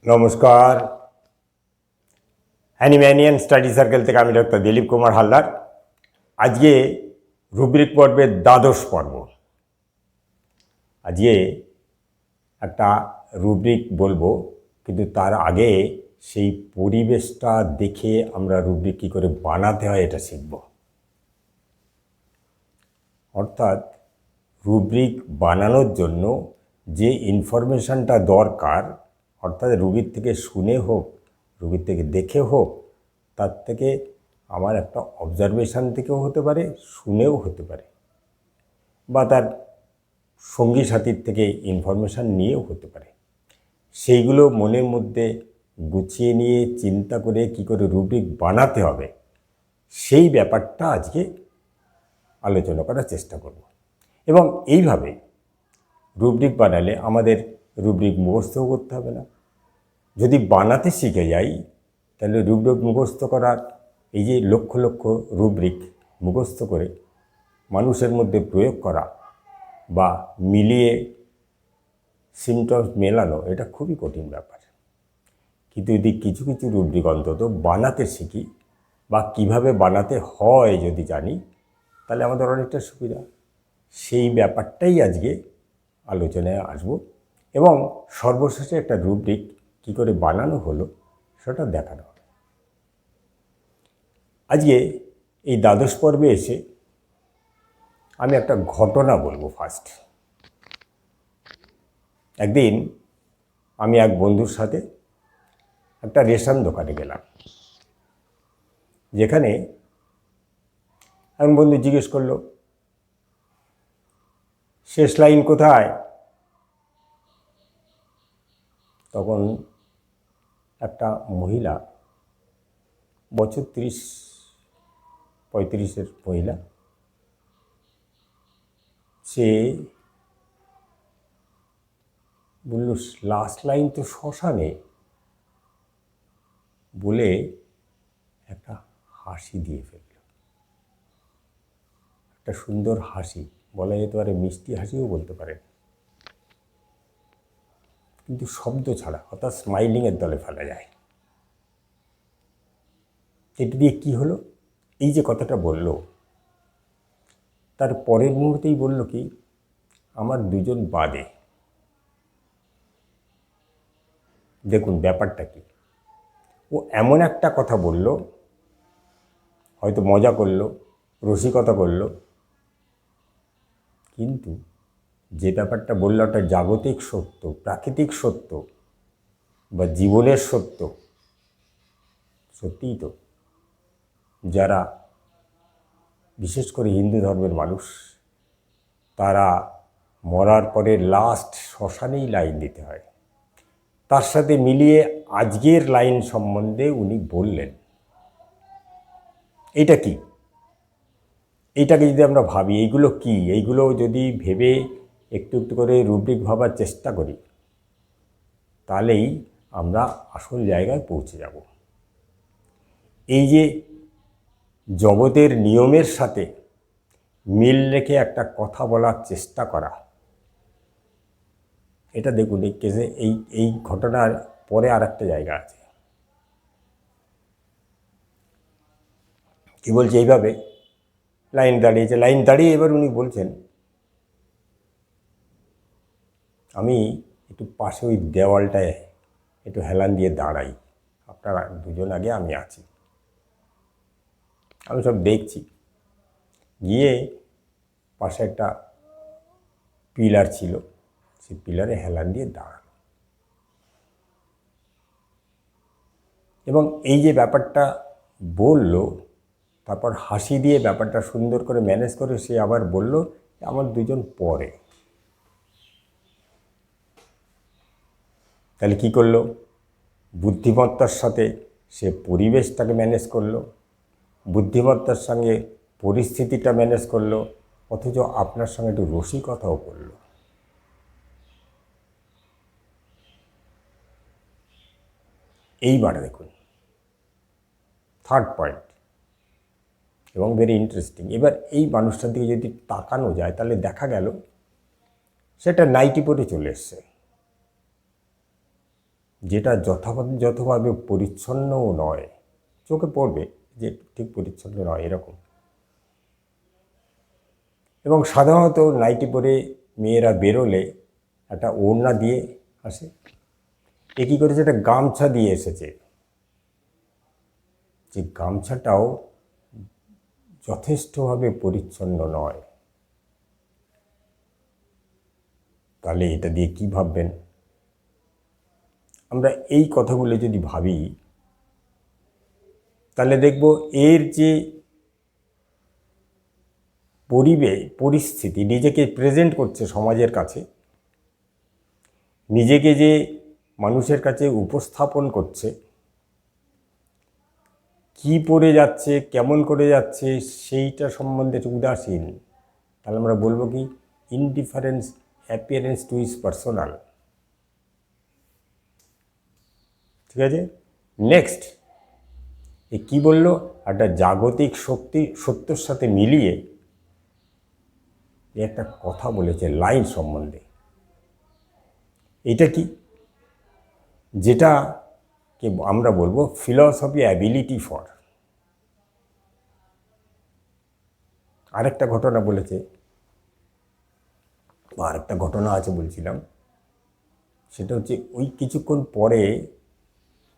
নমস্কার। অ্যানিম্যানিয়ান study circle থেকে আমি ডক্টর দিলীপ কুমার হালদার। আজকে রুব্রিক পর্বের দ্বাদশ পর্ব। আজকে একটা রুব্রিক বলবো, কিন্তু তার আগে সেই পরিবেশটা দেখে আমরা রুব্রিক কী করে বানাতে হয় এটা শিখব। অর্থাৎ রুব্রিক বানানোর জন্য যে ইনফরমেশানটা দরকার, অর্থাৎ রুগীর থেকে শুনে হোক, রুগীর থেকে দেখে হোক, তার থেকে আমার একটা অবজারভেশান থেকেও হতে পারে, শুনেও হতে পারে, বা তার সঙ্গী সাথীর থেকে ইনফরমেশান নিয়েও হতে পারে। সেইগুলো মনের মধ্যে গুছিয়ে নিয়ে চিন্তা করে কি করে রুব্রিক বানাতে হবে, সেই ব্যাপারটা আজকে আলোচনা করার চেষ্টা করব। এবং এইভাবে রুব্রিক বানালে আমাদের রুব্রিক মুখস্থও করতে হবে না। যদি বানাতে শিখে যাই তাহলে রুব্রিক মুখস্থ করার এই যে লক্ষ লক্ষ রুব্রিক মুখস্থ করে মানুষের মধ্যে প্রয়োগ করা বা মিলিয়ে সিমটমস মেলানো, এটা খুবই কঠিন ব্যাপার। কিন্তু যদি কিছু কিছু রুব্রিক অন্তত বানাতে শিখি বা কিভাবে বানাতে হয় যদি জানি, তাহলে আমাদের অনেকটা সুবিধা। সেই ব্যাপারটাই আজকে আলোচনায় আসব এবং সর্বশেষে একটা রুব্রিক কী করে বানানো হলো সেটা দেখানো হবে। আজকে এই দ্বাদশ পর্বে এসে আমি একটা ঘটনা বলবো। ফার্স্ট, একদিন আমি এক বন্ধুর সাথে একটা রেশন দোকানে গেলাম, যেখানে এক বন্ধু জিজ্ঞেস করলো, শেষ লাইন কোথায়? তখন একটা মহিলা, বছর 30-35 মহিলা, সে বলল, লাস্ট লাইন তো শ্মশানে, বলে একটা হাসি দিয়ে ফেলল। একটা সুন্দর হাসি, বলা যেতে পারে মিষ্টি হাসিও বলতে পারেন, কিন্তু শব্দ ছাড়া, অর্থাৎ স্মাইলিংয়ের দলে ফেলা যায়। এটা দিয়ে কী হলো? এই যে কথাটা বলল, তার পরের মুহূর্তেই বলল কি, আমার দুজন বাদে। দেখুন ব্যাপারটা কি, ও এমন একটা কথা বলল, হয়তো মজা করলো, রসিকতা করলো, কিন্তু যে ব্যাপারটা বলল ওটা জাগতিক সত্য, প্রাকৃতিক সত্য বা জীবনের সত্য। সত্যিই তো, যারা বিশেষ করে হিন্দু ধর্মের মানুষ, তারা মরার পরে লাস্ট শ্মশানেই লাইন দিতে হয়। তার সাথে মিলিয়ে আজকের লাইন সম্বন্ধে উনি বললেন। এটা কি? এইটাকে যদি আমরা ভাবি, এইগুলো কি, এইগুলো যদি ভেবে একটু একটু করে রুব্রিক ভাবার চেষ্টা করি, তাহলেই আমরা আসল জায়গায় পৌঁছে যাব। এই যে জগতের নিয়মের সাথে মিল রেখে একটা কথা বলার চেষ্টা করা, এটা দেখুন এই কেসে, এই ঘটনার পরে আর একটা জায়গা আছে। কি বলছে? এইভাবে লাইন দাঁড়িয়েছে, লাইন দাঁড়িয়ে এবার উনি বলছেন, আমি একটু পাশে ওই দেওয়ালটায় একটু হেলান দিয়ে দাঁড়াই, আপনারা দুজন আগে আমি আছি। আমি সব দেখছি। গিয়ে পাশে একটা পিলার ছিল, সেই পিলারে হেলান দিয়ে দাঁড়ানো। এবং এই যে ব্যাপারটা বলল, তারপর হাসি দিয়ে ব্যাপারটা সুন্দর করে ম্যানেজ করে সে আবার বলল, আমার দুজন পরে। তাহলে কি করলো? বুদ্ধিমত্তার সাথে সে পরিবেশটাকে ম্যানেজ করলো, বুদ্ধিমত্তার সঙ্গে পরিস্থিতিটা ম্যানেজ করলো, অথচ আপনার সঙ্গে একটু রসিকতাও করলো। এইবার দেখুন থার্ড পয়েন্ট, এবং ভেরি ইন্টারেস্টিং। এবার এই মানুষটার দিকে যদি তাকানো যায়, তাহলে দেখা গেল সেটা নাইটি পরে চলে এসছে। যেটা যথাযথভাবে পরিচ্ছন্নও নয়, চোখে পড়বে যে ঠিক পরিচ্ছন্ন নয় এরকম। এবং সাধারণত নাইটি পরে মেয়েরা বেরোলে একটা ওড়না দিয়ে আসে, এ কী করেছে, একটা গামছা দিয়ে এসেছে, যে গামছাটাও যথেষ্টভাবে পরিচ্ছন্ন নয়। তাহলে এটা দিয়ে কি ভাববেন? আমরা এই কথাগুলো যদি ভাবি তাহলে দেখব এর যে পরিস্থিতি, নিজেকে প্রেজেন্ট করছে সমাজের কাছে, নিজেকে যে মানুষের কাছে উপস্থাপন করছে, কি পড়ে যাচ্ছে, কেমন করে যাচ্ছে, সেইটা সম্বন্ধে উদাসীন, তাহলে আমরা বলবো কি indifference appearance to is personal. ঠিক আছে, নেক্সট এ কী বললো, একটা জাগতিক সত্যের সাথে মিলিয়ে একটা কথা বলেছে লাইন সম্বন্ধে। এটা কি, যেটাকে আমরা বলবো ফিলসফি অ্যাবিলিটি ফর। আরেকটা ঘটনা বলেছে, বা আরেকটা ঘটনা আছে বলছিলাম, সেটা হচ্ছে ওই কিছুক্ষণ পরে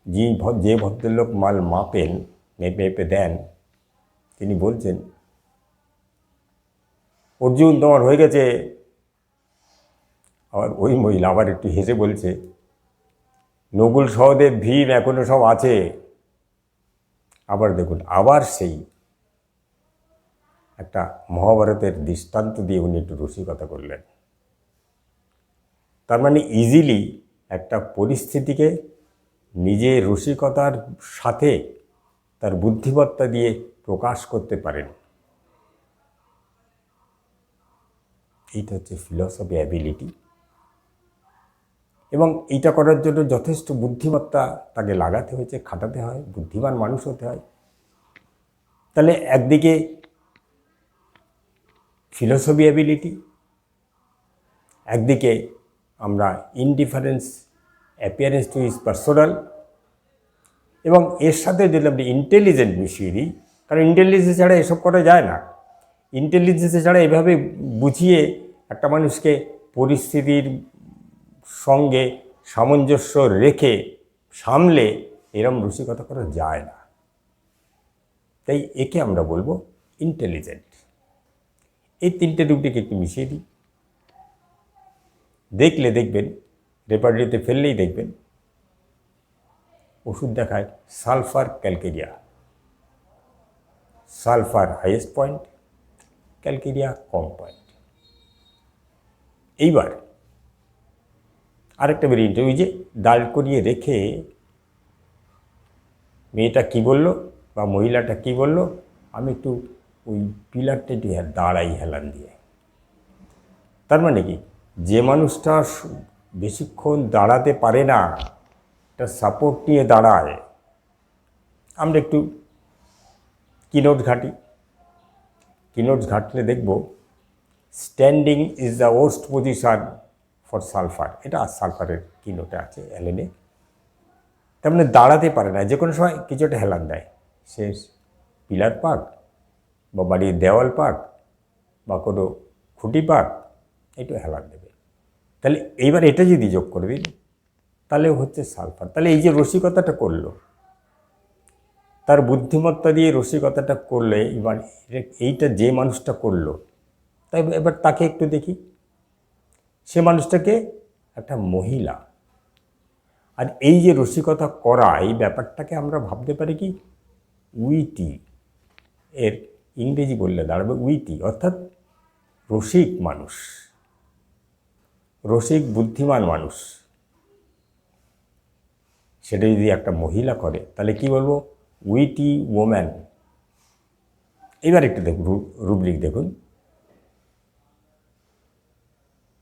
যে ভদ্রলোক মাল মেপে দেন, তিনি বলছেন, অর্জুন তোমার হয়ে গেছে। আবার ওই মহিলা আবার একটু হেসে বলছে, নকুল সহদেব ভীম এখনো সব আছে। আবার দেখুন, আবার সেই একটা মহাভারতের দৃষ্টান্ত দিয়ে উনি একটু রসিকতা করলেন। তার মানে ইজিলি একটা পরিস্থিতিকে নিজের রসিকতার সাথে তার বুদ্ধিমত্তা দিয়ে প্রকাশ করতে পারেন। এইটা হচ্ছে ফিলসফি অ্যাবিলিটি। এবং এইটা করার জন্য যথেষ্ট বুদ্ধিমত্তা তাকে লাগাতে হয়েছে, খাটাতে হয়, বুদ্ধিমান মানুষ হতে হয়। তাহলে একদিকে ফিলসফি অ্যাবিলিটি, একদিকে আমরা indifference appearance to is personal, এবং এর সাথে যদি আপনি ইন্টেলিজেন্ট মিশিয়ে দিই, কারণ ইন্টেলিজেন্স ছাড়া এসব করা যায় না। ইন্টেলিজেন্স ছাড়া এভাবে বুঝিয়ে একটা মানুষকে পরিস্থিতির সঙ্গে সামঞ্জস্য রেখে সামলে এরম রসিকতা করা যায় না। তাই একে আমরা বলবো ইন্টেলিজেন্ট। এই তিনটে রূপটিকে একটু মিশিয়ে দিই, দেখবেন রেপার্টরিতে ফেললেই দেখবেন ওষুধ দেখায় sulphur calcarea, sulphur highest point, calcarea কম পয়েন্ট। এইবার আরেকটা ভেরিয়েন্ট, ওই যে দাঁড় করিয়ে রেখে মেয়েটা কি বলল বা মহিলাটা কি বলল, আমি একটু ওই পিলারটা একটু দাঁড়াই হেলান দিয়ে। তার মানে কি, যে মানুষটা বেশিক্ষণ দাঁড়াতে পারে না, একটা সাপোর্ট নিয়ে দাঁড়ায়, আমরা একটু কিনোট ঘাটলে দেখব standing is the worst position for sulphur. এটা সালফারের কিনোটে আছে অ্যালেনে। তার মানে দাঁড়াতে পারে না, যে কোনো সময় কিছু একটা হেলান দেয়, সে পিলার পাক বা বাড়ির দেওয়াল পাক বা কোনো খুঁটি পাক, একটু হেলান দেবে। তাহলে এইবার এটা যদি যোগ করে দিন, তাহলে হচ্ছে সালফার। তাহলে এই যে রসিকতাটা করলো, তার বুদ্ধিমত্তা দিয়ে রসিকতাটা করলে, এবার এইটা যে মানুষটা করলো, তাই এবার তাকে একটু দেখি, সে মানুষটাকে একটা মহিলা। আর এই যে রসিকতা করা, এই ব্যাপারটাকে আমরা ভাবতে পারি কি উইটি, এর ইংরেজি বললে দাঁড়াবে উইটি, অর্থাৎ রসিক মানুষ, রসিক বুদ্ধিমান মানুষ। সেটা যদি একটা মহিলা করে তাহলে কি বলবো, উইটি ওম্যান। এবার একটু দেখুন রুব্রিক দেখুন,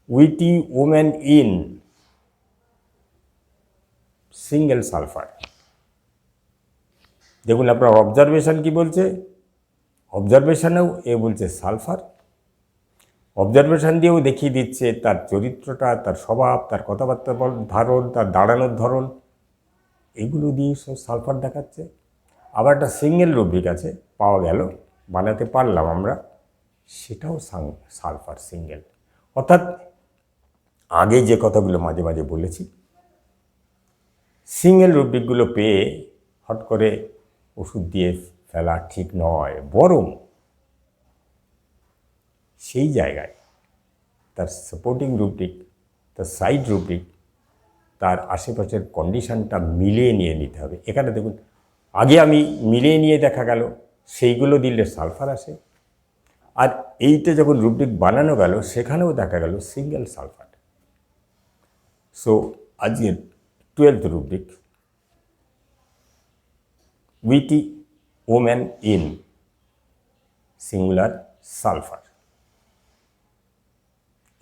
witty woman in single sulphur. দেখুন আপনার অবজারভেশন কি বলছে, অবজারভেশনেও এ বলছে সালফার। অবজারভেশন দিয়েও দেখিয়ে দিচ্ছে তার চরিত্রটা, তার স্বভাব, তার কথাবার্তার ধরন, তার দাঁড়ানোর ধরন, এগুলো দিয়ে সব সালফার দেখাচ্ছে। আবার একটা সিঙ্গেল রুব্রিক আছে, পাওয়া গেল, বানাতে পারলাম আমরা, সেটাও সালফার সিঙ্গেল। অর্থাৎ আগে যে কথাগুলো মাঝে মাঝে বলেছি, সিঙ্গেল রুব্রিকগুলো পেয়ে হট করে ওষুধ দিয়ে ফেলা ঠিক নয়, বরং সেই জায়গায় তার সাপোর্টিং রুব্রিক, তার সাইড রুব্রিক, তার আশেপাশের কন্ডিশনটা মিলিয়ে নিয়ে নিতে হবে। এখানে দেখুন, আগে আমি মিলিয়ে নিয়ে দেখা গেল সেইগুলো দিলে সালফার আসে, আর এইটা যখন রুব্রিক বানানো গেল সেখানেও দেখা গেল সিঙ্গেল সালফার। সো আজকের 12th rubric, witty woman in singular sulphur.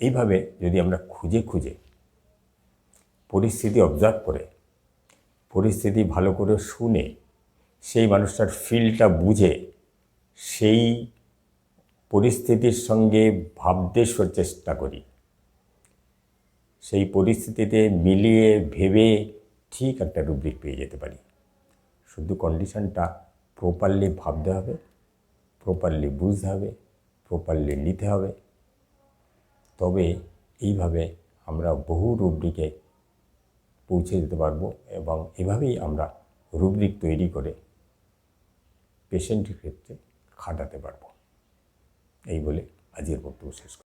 এইভাবে যদি আমরা খুঁজে খুঁজে পরিস্থিতি অবজার্ভ করে, পরিস্থিতি ভালো করে শুনে, সেই মানুষটার ফিলটা বুঝে সেই পরিস্থিতির সঙ্গে ভাবতে চেষ্টা করি, সেই পরিস্থিতিতে মিলিয়ে ভেবে ঠিক একটা রুব্রিক পেয়ে যেতে পারি। শুধু কন্ডিশনটা প্রপারলি ভাবতে হবে, প্রপারলি বুঝতে হবে, প্রপারলি নিতে হবে। তবে এইভাবে আমরা বহু রুব্রিকে পৌঁছে যেতে পারবো, এবং এভাবেই আমরা রুব্রিক তৈরি করে পেশেন্টের ক্ষেত্রে খাটাতে পারবো। এই বলে আজকের বক্তব্য শেষ করি।